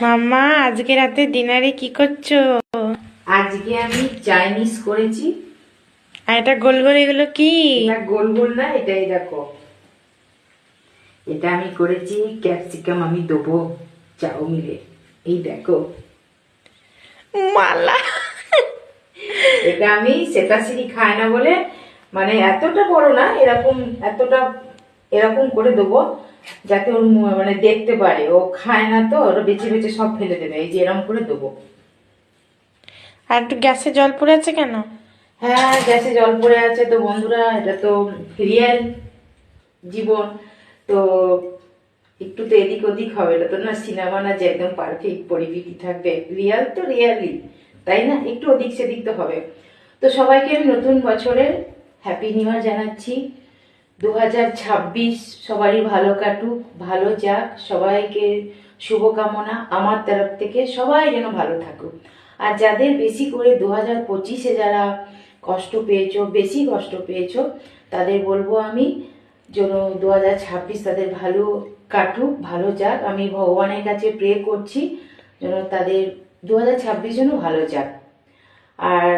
মাম্মা আজকে রাতে ডিনারে কি করছো? আজকে আমি চাইনিজ করেছি। আর এটা গোল গোল, এগুলো কি? এটা গোল গোল না, এটাই দেখো। এটা আমি করেছি ক্যাপসিকাম, আমি দেবো চাউমিনে। এই দেখো, মালা। এটা আমি সেতাশ্রী খায় না বলে, মানে এতটা বড় না, এরকম এতটা এরকম করে দেবো যাতে ওর মানে দেখতে পারে। ও খায় না তো, ওরা বেছে বেছে সব ফেলে দেবে। এই যে এরকম করে দেবো। আর একটু গ্যাসে জল পড়ে আছে কেন? হ্যাঁ, গ্যাসে জল পড়ে আছে তো বন্ধুরা, এটা তো রিয়েল জীবন। তো একটু তো এদিক ওদিক হবে, এটা তো না সিনেমা না যে একদম পারফেক্ট পরিস্থিতি থাকবে। রিয়েল তো রিয়েলি, তাই না? একটু ওদিক সেদিক তো হবে। তো সবাইকে আমি নতুন বছরের হ্যাপি নিউ ইয়ার জানাচ্ছি। 2026 সবারই ভালো কাটুক, ভালো যাক। সবাইকে শুভকামনা আমার তরফ থেকে, সবাই যেন ভালো থাকুক। আর যাদের বেশি করে 2025-এ যারা কষ্ট পেয়েছো, বেশি কষ্ট পেয়েছো, তাদের বলবো আমি যেন 2026 তাদের ভালো কাটুক, ভালো যাক। আমি ভগবানের কাছে প্রে করছি যেন তাদের 2026 যেন ভালো যাক। আর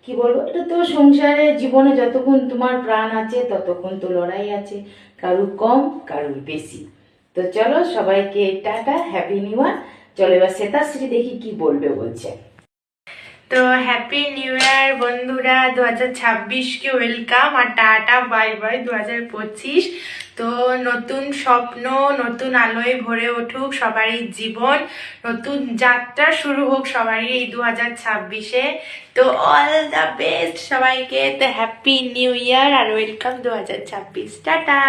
কি বলবো, এটা তো সংসারে জীবনে যতক্ষণ তোমার প্রাণ আছে ততক্ষণ তো লড়াই আছে, কারুর কম কারুর বেশি। তো চলো সবাইকে টাটা, হ্যাপি নিউ ইয়ার। চলো এবার শ্বেতাশ্রী দেখি কি বলবে বলছে। তো হ্যাপি নিউ ইয়ার বন্ধুরা, 2026-কে ওয়েলকাম আর টাটা বাই বাই 2025। তো নতুন স্বপ্ন, নতুন আলোয় ভরে উঠুক সবারই জীবন, নতুন যাত্রা শুরু হোক সবারই এই 2026-এ। তো অল দ্য বেস্ট সবাইকে। তো হ্যাপি নিউ ইয়ার আর ওয়েলকাম 2026। টাটা।